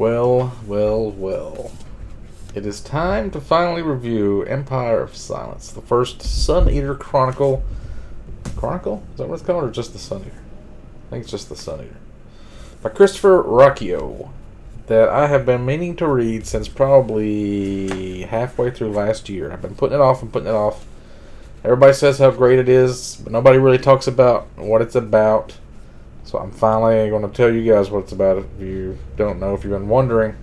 Well, well, well. It is time to finally review Empire of Silence, the first Sun Eater Chronicle. Chronicle? Is that what it's called, or just the Sun Eater? I think it's just the Sun Eater. By Christopher Ruocchio, that I have been meaning to read since probably halfway through last year. I've been putting it off and putting it off. Everybody says how great it is, but nobody really talks about what it's about. So I'm finally going to tell you guys what it's about if you don't know, if you've been wondering.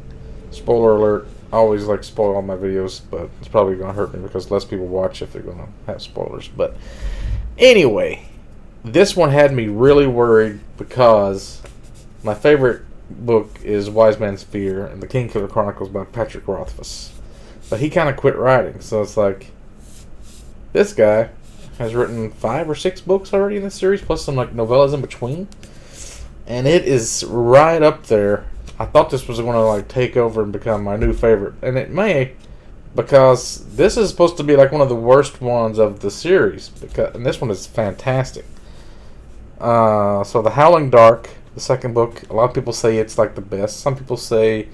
Spoiler alert. I always like to spoil all my videos, but it's probably going to hurt me because less people watch if they're going to have spoilers. But anyway, this one had me really worried because my favorite book is Wise Man's Fear and the Kingkiller Chronicles by Patrick Rothfuss. But he kind of quit writing, so it's like, this guy has written 5 or 6 books already in this series, plus some like novellas in between. And it is right up there. I thought this was going to like take over and become my new favorite. And it may, because this is supposed to be like one of the worst ones of the series. And this one is fantastic. So The Howling Dark, the second book, a lot of people say it's like the best. Some people say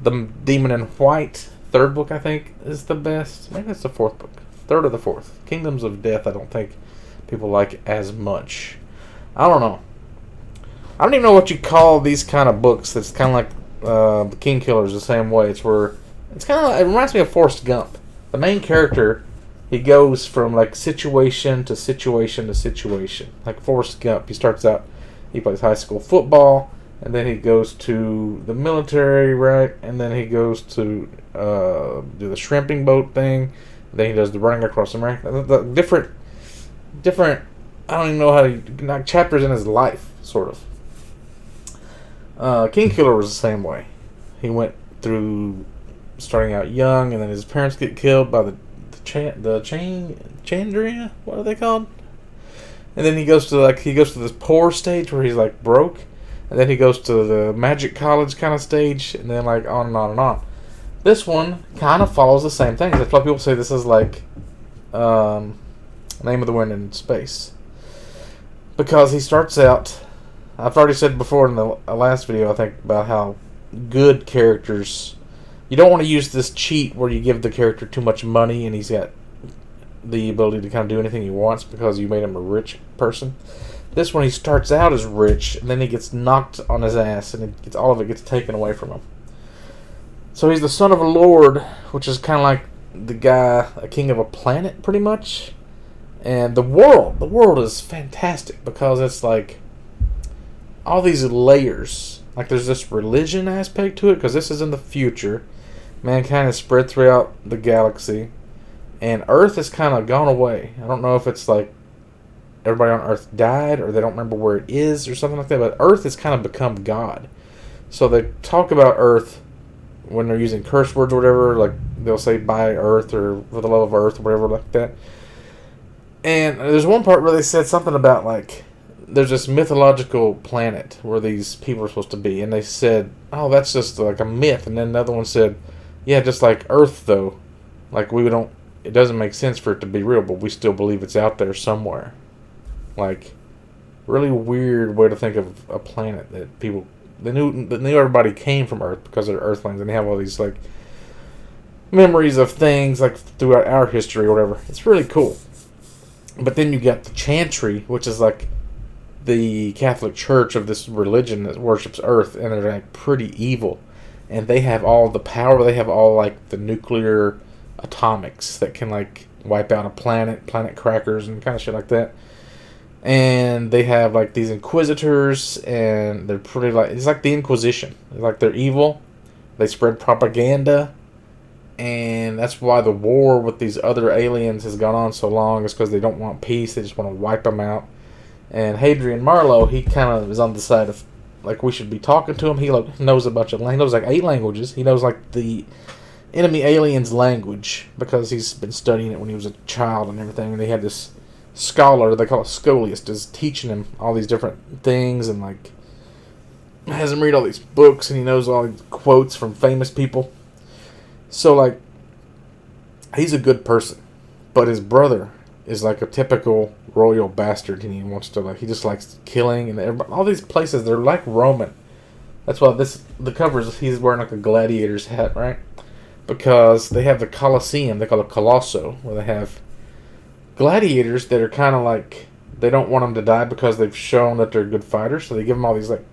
The Demon in White, third book I think, is the best. Maybe it's the fourth book. Third or the fourth. Kingdoms of Death I don't think people like as much. I don't know. I don't even know what you call these kind of books. That's kind of like the Kingkillers the same way. It's where it's kind of, it reminds me of Forrest Gump. The main character, he goes from like situation to situation to situation. Like Forrest Gump, he starts out, he plays high school football, and then he goes to the military, right? And then he goes to do the shrimping boat thing. Then he does the running across America. The different. I don't even know how to, like, chapters in his life, sort of. Kingkiller was the same way. He went through starting out young, and then his parents get killed by the Chandria. What are they called? And then he goes to this poor stage where he's like broke, and then he goes to the magic college kind of stage, and then like on and on and on. This one kind of follows the same thing. That's why people say this is like Name of the Wind in Space, because he starts out. I've already said before in the last video, I think, about how good characters... You don't want to use this cheat where you give the character too much money and he's got the ability to kind of do anything he wants because you made him a rich person. This one, he starts out as rich, and then he gets knocked on his ass, and all of it gets taken away from him. So he's the son of a lord, which is kind of like the guy, a king of a planet, pretty much. And the world is fantastic because it's like all these layers. Like there's this religion aspect to it because this is in the future. Mankind is spread throughout the galaxy, and Earth has kind of gone away. I don't know if it's like everybody on Earth died or they don't remember where it is or something like that, but Earth has kind of become God. So they talk about Earth when they're using curse words or whatever, like they'll say by Earth or for the love of Earth or whatever like that. And there's one part where they said something about like there's this mythological planet where these people are supposed to be, and they said, oh, that's just like a myth. And then another one said, yeah, just like Earth though, like it doesn't make sense for it to be real, but we still believe it's out there somewhere. Like, really weird way to think of a planet that people, they knew everybody came from Earth because they're Earthlings, and they have all these like memories of things like throughout our history or whatever. It's really cool. But then you got the Chantry, which is like the Catholic Church of this religion that worships Earth, and they're like pretty evil, and they have all the power. They have all like the nuclear atomics that can like wipe out a planet crackers and kind of shit like that. And they have like these inquisitors, and they're pretty like, it's like the Inquisition. It's like they're evil. They spread propaganda, and that's why the war with these other aliens has gone on so long. Is because they don't want peace. They just want to wipe them out. And Hadrian Marlowe, he kind of is on the side of, like, we should be talking to him. He knows a bunch of languages. He knows like 8 languages. He knows like the enemy aliens' language because he's been studying it when he was a child and everything. And they had this scholar, they call it Scholiast, is teaching him all these different things, and like has him read all these books, and he knows all these quotes from famous people. So like, he's a good person, but his brother is like a typical royal bastard, and he wants to like, he just likes killing, and all these places, they're like Roman. That's why the cover is he's wearing like a gladiator's hat, right? Because they have the Colosseum, they call it Colosso, where they have gladiators that are kind of like, they don't want them to die because they've shown that they're good fighters, so they give them all these like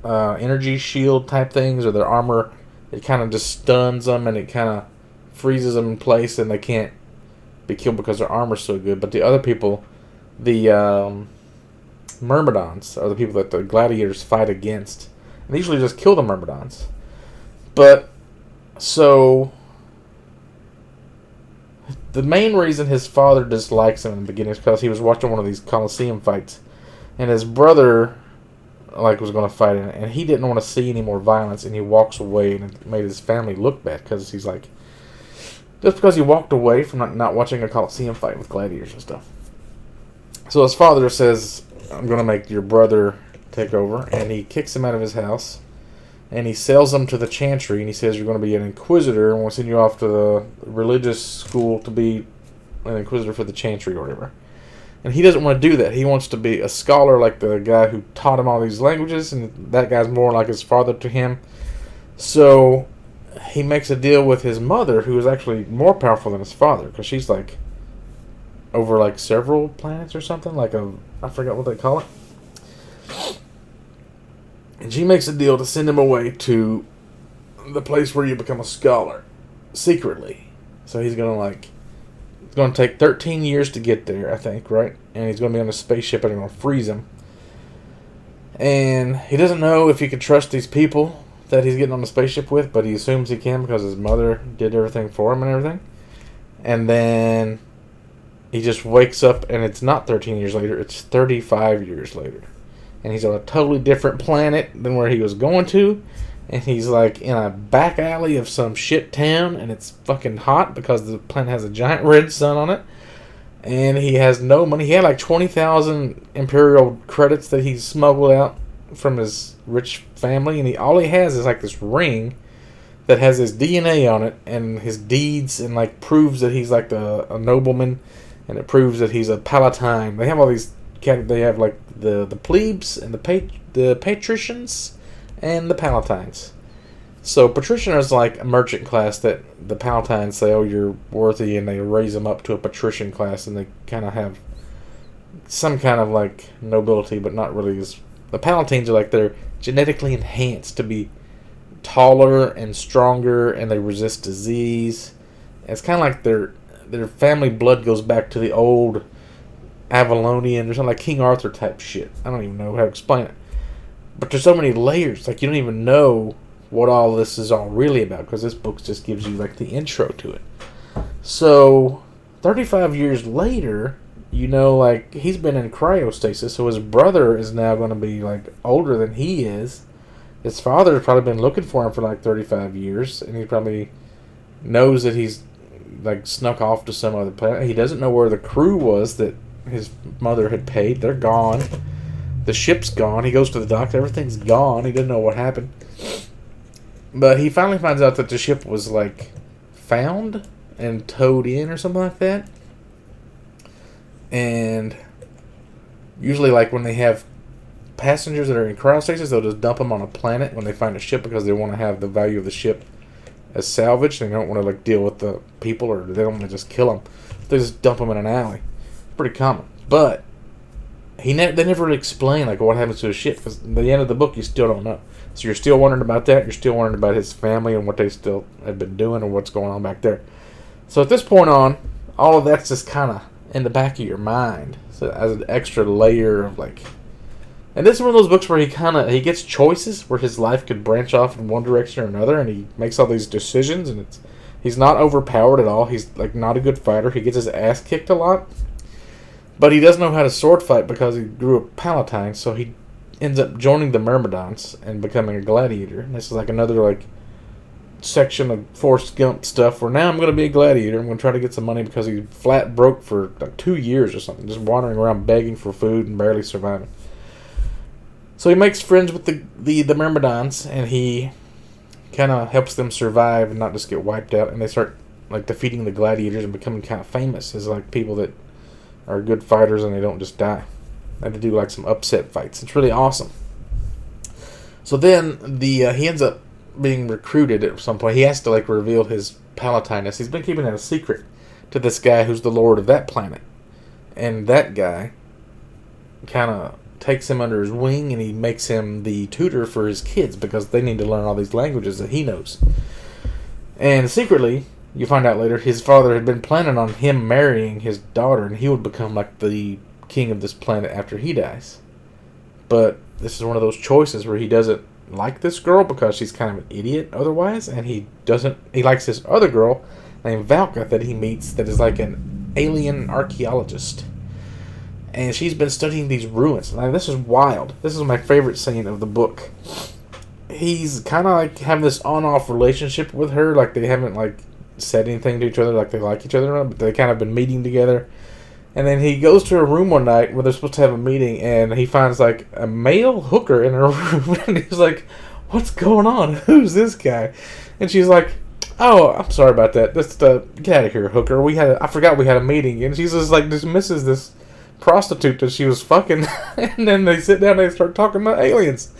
energy shield type things, or their armor, it kind of just stuns them and it kind of freezes them in place, and they can't be killed because their armor's so good. But the other people, the Myrmidons, are the people that the gladiators fight against. And they usually just kill the Myrmidons. But, so, the main reason his father dislikes him in the beginning is because he was watching one of these Colosseum fights, and his brother was going to fight in it, and he didn't want to see any more violence, and he walks away, and it made his family look bad because he's like, just because he walked away from not watching a Colosseum fight with gladiators and stuff. So his father says, I'm going to make your brother take over, and he kicks him out of his house, and he sells him to the Chantry, and he says, you're going to be an Inquisitor, and we'll send you off to the religious school to be an Inquisitor for the Chantry or whatever. And he doesn't want to do that. He wants to be a scholar like the guy who taught him all these languages, and that guy's more like his father to him. So he makes a deal with his mother, who is actually more powerful than his father, because she's like over like several planets or something, I forgot what they call it. And she makes a deal to send him away to the place where you become a scholar secretly. So he's gonna it's going to take 13 years to get there, I think, right? And he's going to be on a spaceship and they're going to freeze him. And he doesn't know if he can trust these people that he's getting on the spaceship with, but he assumes he can because his mother did everything for him and everything. And then he just wakes up and it's not 13 years later, it's 35 years later. And he's on a totally different planet than where he was going to. And he's like in a back alley of some shit town, and it's fucking hot because the planet has a giant red sun on it. And he has no money. He had like 20,000 Imperial credits that he smuggled out from his rich family, and all he has is like this ring that has his DNA on it and his deeds, and like proves that he's like a nobleman, and it proves that he's a palatine. They have all these. They have like the plebes and the patricians and the palatines. So patrician is like a merchant class that the palatines say, oh, you're worthy, and they raise them up to a patrician class, and they kind of have some kind of like nobility, but not really. The palatines are like they're genetically enhanced to be taller and stronger, and they resist disease. It's kind of like their family blood goes back to the old Avalonian or something, like King Arthur type shit. I don't even know how to explain it. But there's so many layers, like you don't even know what all this is all really about, because this book just gives you like the intro to it. So 35 years later, like he's been in cryostasis, so his brother is now going to be like older than he is. His father has probably been looking for him for like 35 years, and he probably knows that he's like snuck off to some other planet. He doesn't know where the crew was that his mother had paid. They're gone. The ship's gone. He goes to the dock. Everything's gone. He doesn't know what happened. But he finally finds out that the ship was, like, found and towed in or something like that. And usually, like, when they have passengers that are in cryostasis, they'll just dump them on a planet when they find a ship because they want to have the value of the ship as salvage. They don't want to, like, deal with the people, or they don't want to just kill them. They just dump them in an alley. It's pretty common. But they never really explain like what happens to his ship, because at the end of the book you still don't know. So you're still wondering about that. You're still wondering about his family and what they still have been doing and what's going on back there. So at this point on, all of that's just kind of in the back of your mind, so as an extra layer of like. And this is one of those books where he gets choices where his life could branch off in one direction or another, and he makes all these decisions, and he's not overpowered at all. He's like not a good fighter. He gets his ass kicked a lot. But he doesn't know how to sword fight because he grew up palatine, so he ends up joining the Myrmidons and becoming a gladiator. And this is like another like section of Forrest Gump stuff where now I'm going to be a gladiator. I'm going to try to get some money because he's flat broke for like 2 years or something, just wandering around begging for food and barely surviving. So he makes friends with the Myrmidons, and he kind of helps them survive and not just get wiped out. And they start like defeating the gladiators and becoming kind of famous as like people that are good fighters and they don't just die. They have to do like some upset fights. It's really awesome. So then he ends up being recruited at some point. He has to like reveal his Palatinus. He's been keeping it a secret to this guy who's the lord of that planet, and that guy kind of takes him under his wing, and he makes him the tutor for his kids because they need to learn all these languages that he knows. And secretly, you find out later, his father had been planning on him marrying his daughter, and he would become like the king of this planet after he dies. But this is one of those choices where he doesn't like this girl because she's kind of an idiot otherwise, and he likes this other girl named Valka that he meets that is like an alien archaeologist. And she's been studying these ruins. Now, this is wild. This is my favorite scene of the book. He's kind of like having this on-off relationship with her. Like, they haven't, like, said anything to each other. Like, they like each other. But they kind of been meeting together. And then he goes to her room one night where they're supposed to have a meeting. And he finds, like, a male hooker in her room. And he's like, what's going on? Who's this guy? And she's like, oh, I'm sorry about that. Just get out of here, hooker. I forgot we had a meeting. And she's just, like, dismisses this prostitute that she was fucking. And then they sit down and they start talking about aliens,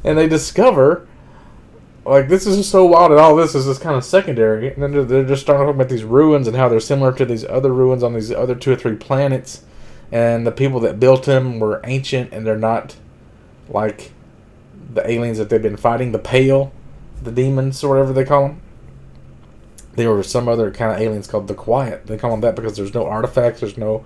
and they discover, like, this is so wild, and all this is just kind of secondary, and then they're just starting talking about these ruins and how they're similar to these other ruins on these other 2 or 3 planets, and the people that built them were ancient, and they're not like the aliens that they've been fighting, the Pale, the demons, or whatever they call them. They were some other kind of aliens called the Quiet. They call them that because there's no artifacts, there's no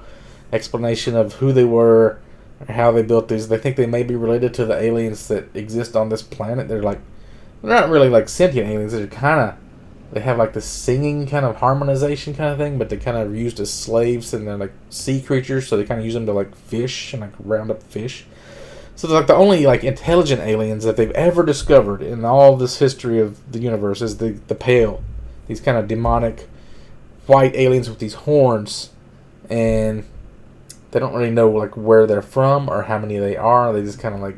explanation of who they were or how they built these. They think they may be related to the aliens that exist on this planet. They're not really like sentient aliens. They have like this singing kind of harmonization kind of thing, but they kind of used as slaves, and they're like sea creatures, so they kind of use them to like fish and like round up fish. So they're like the only like intelligent aliens that they've ever discovered in all this history of the universe is the Pale. These kind of demonic white aliens with these horns, and they don't really know like where they're from or how many they are. They just kind of like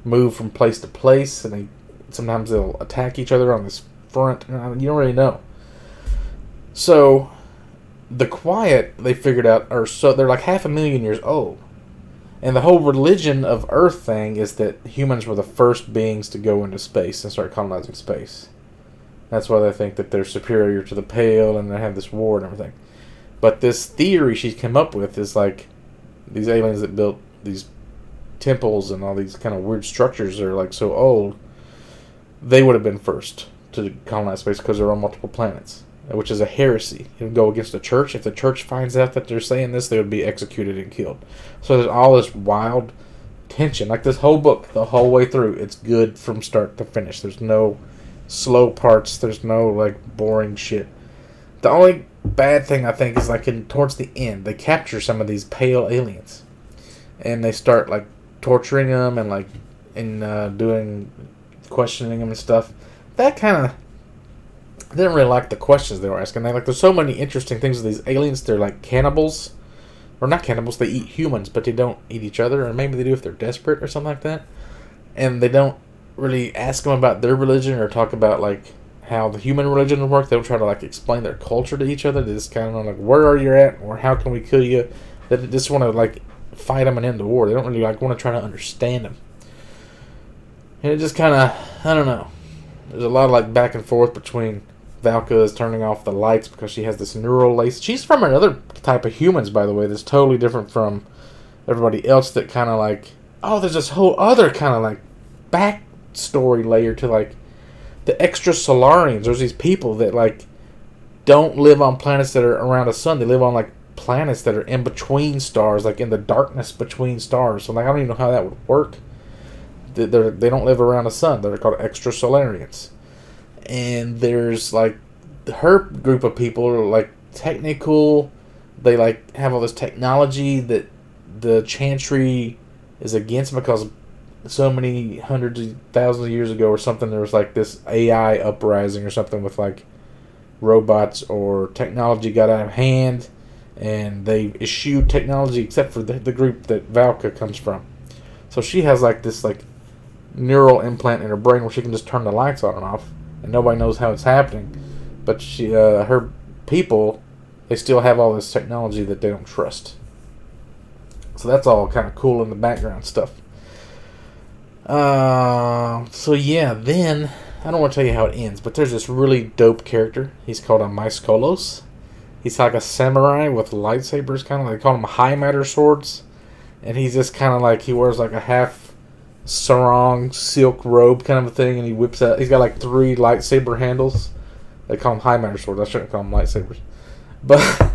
move from place to place, and sometimes they'll attack each other on this front. You don't really know. So the Quiet, they figured out, they're like 500,000 years old, and the whole religion of Earth thing is that humans were the first beings to go into space and start colonizing space. That's why they think that they're superior to the Pale, and they have this war and everything. But this theory she's come up with is like these aliens that built these temples and all these kind of weird structures are like so old, they would have been first to colonize space because they're on multiple planets, which is a heresy. It would go against the church. If the church finds out that they're saying this, they would be executed and killed. So there's all this wild tension. Like this whole book, the whole way through, it's good from start to finish. There's no slow parts. There's no like boring shit. The only bad thing I think is like towards the end, they capture some of these Pale aliens, and they start like torturing them and like doing questioning them and stuff. That kind of didn't really like the questions they were asking. There's so many interesting things with these aliens. They're like cannibals, or not cannibals. They eat humans, but they don't eat each other, or maybe they do if they're desperate or something like that. And they don't really ask them about their religion or talk about like how the human religion would work. They don't try to like explain their culture to each other. They just kind of like, where are you at, or how can we kill you? They just want to like fight them and end the war. They don't really like want to try to understand them. And it just kind of, I don't know. There's a lot of like back and forth between Valka is turning off the lights because she has this neural lace. She's from another type of humans, by the way, that's totally different from everybody else. That kind of like, there's this whole other kind of like backstory layer to like the extrasolarians. There's these people that like don't live on planets that are around a sun. They live on like planets that are in between stars, like in the darkness between stars. So like I don't even know how that would work. They don't live around the sun. They're called extrasolarians. And there's like her group of people are like technical. They like have all this technology that the Chantry is against because so many hundreds of thousands of years ago or something, there was like this AI uprising or something with like robots or technology got out of hand, and they eschewed technology except for the group that Valka comes from. So she has like this like neural implant in her brain where she can just turn the lights on and off, and nobody knows how it's happening. But she, her people, they still have all this technology that they don't trust. So that's all kind of cool in the background stuff. Let's So yeah, then I don't want to tell you how it ends, but there's this really dope character. He's called a Myskolos. He's like a samurai with lightsabers, kind of like they call him high matter swords, and he's just kind of like he wears like a half sarong silk robe kind of a thing, and he whips out. He's got like 3 lightsaber handles. They call them high matter swords. I shouldn't call them lightsabers, but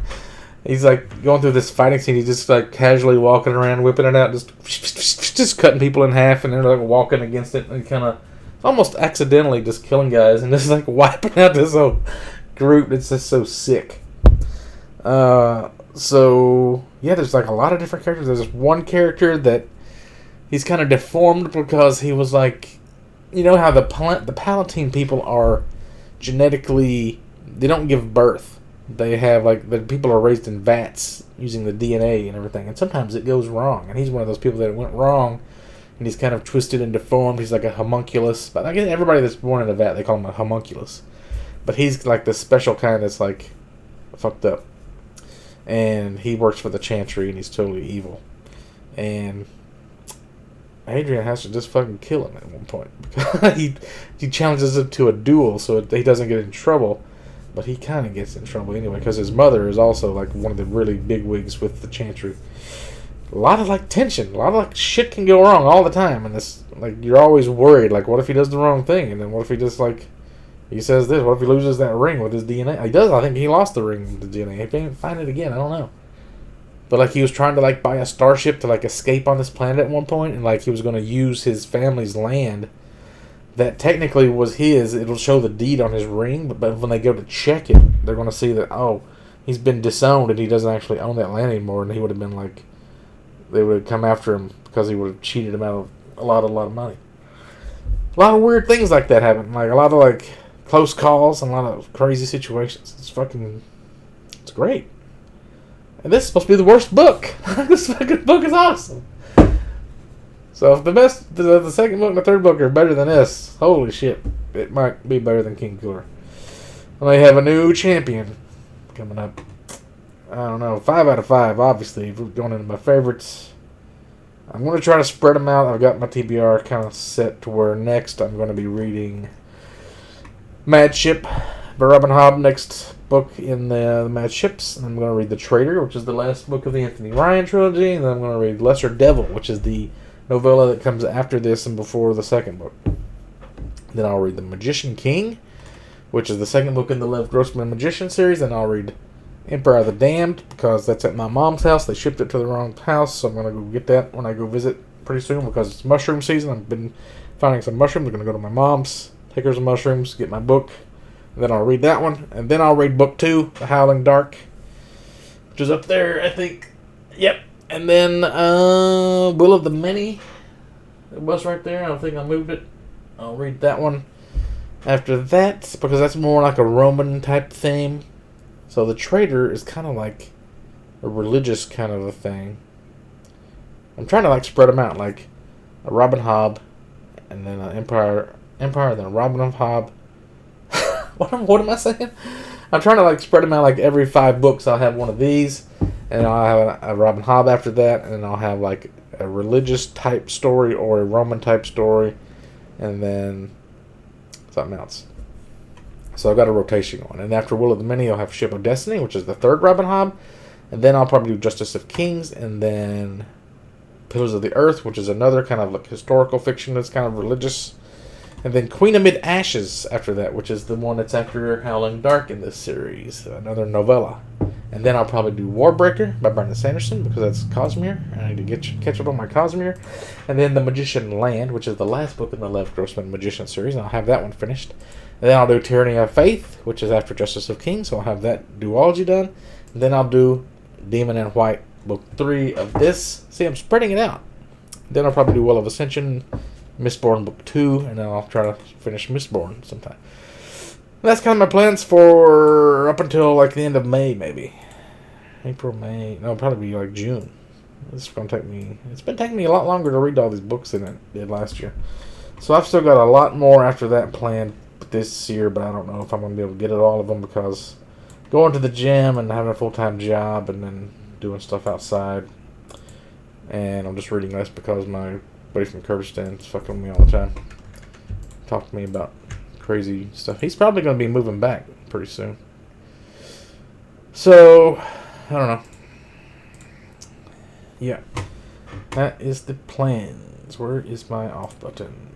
he's like going through this fighting scene. He's just like casually walking around, whipping it out, just cutting people in half, and they're like walking against it, and kind of almost accidentally just killing guys, and just like wiping out this whole group. It's just so sick. So yeah, there's like a lot of different characters. There's this one character that he's kind of deformed because he was like, you know how the Palatine people are genetically, they don't give birth. They have like the people are raised in vats using the DNA and everything, and sometimes it goes wrong. And he's one of those people that went wrong, and he's kind of twisted and deformed. He's like a homunculus, but I guess everybody that's born in a vat they call him a homunculus. But he's like the special kind that's like fucked up. And he works for the Chantry, and he's totally evil. And Adrian has to just fucking kill him at one point because he challenges him to a duel so he doesn't get in trouble, but he kind of gets in trouble anyway because his mother is also like one of the really big wigs with the Chantry. A lot of like tension, a lot of like shit can go wrong all the time, and it's like you're always worried like what if he does the wrong thing, and then what if he just like. He says this. What if he loses that ring with his DNA? He does. I think he lost the ring with the DNA. He can't find it again. I don't know. But like he was trying to like buy a starship to like escape on this planet at one point, and like he was going to use his family's land that technically was his. It'll show the deed on his ring, but when they go to check it, they're going to see that he's been disowned and he doesn't actually own that land anymore. And he would have been like, they would have come after him because he would have cheated him out of a lot of money. A lot of weird things like that happen. Like a lot of like. Close calls and a lot of crazy situations. It's great. And this is supposed to be the worst book. This fucking book is awesome. So if the second book and the third book are better than this, holy shit, it might be better than King Killer. And they have a new champion coming up. I don't know, 5 out of 5, obviously. If we're going into my favorites, I'm going to try to spread them out. I've got my TBR kind of set to where next I'm going to be reading Mad Ship by Robin Hobb, next book in the Mad Ships. And I'm going to read The Traitor, which is the last book of the Anthony Ryan trilogy. And then I'm going to read Lesser Devil, which is the novella that comes after this and before the second book. Then I'll read The Magician King, which is the second book in the Lev Grossman Magician series. And I'll read Empire of the Damned, because that's at my mom's house. They shipped it to the wrong house, so I'm going to go get that when I go visit pretty soon, because it's mushroom season. I've been finding some mushrooms. I'm going to go to my mom's, take her some mushrooms, get my book, and then I'll read that one. And then I'll read book 2, The Howling Dark, which is up there, I think. Yep. And then Will of the Many. It was right there. I don't think I moved it. I'll read that one after that, because that's more like a Roman type theme. So The Traitor is kind of like a religious kind of a thing. I'm trying to like spread them out, like a Robin Hobb, and then an Empire, then Robin of Hobb. What am I saying? I'm trying to like spread them out. Like every 5 books, I'll have one of these, and I'll have a Robin Hobb after that, and then I'll have like a religious type story or a Roman type story, and then something else. So I've got a rotation going. And after Will of the Many, I'll have Ship of Destiny, which is the 3rd Robin Hobb, and then I'll probably do Justice of Kings, and then Pillars of the Earth, which is another kind of like historical fiction that's kind of religious. And then Queen Amid Ashes after that, which is the one that's after Howling Dark in this series, another novella. And then I'll probably do Warbreaker by Brandon Sanderson, because that's Cosmere. I need to catch up on my Cosmere. And then The Magician Land, which is the last book in the Lev Grossman Magician series, and I'll have that one finished. And then I'll do Tyranny of Faith, which is after Justice of Kings, so I'll have that duology done. And then I'll do Demon in White, book 3 of this. See, I'm spreading it out. Then I'll probably do Well of Ascension, Mistborn book 2, and then I'll try to finish Mistborn sometime. And that's kind of my plans for up until like the end of May, maybe. April, May. No, it'll probably be like June. It's going to take me. It's been taking me a lot longer to read all these books than it did last year. So I've still got a lot more after that planned this year, but I don't know if I'm going to be able to get at all of them, because going to the gym and having a full-time job and then doing stuff outside, and I'm just reading less because my buddy from Kyrgyzstan is fucking with me all the time. talk to me about crazy stuff. He's probably going to be moving back pretty soon. So, I don't know. Yeah. That is the plans. Where is my off button?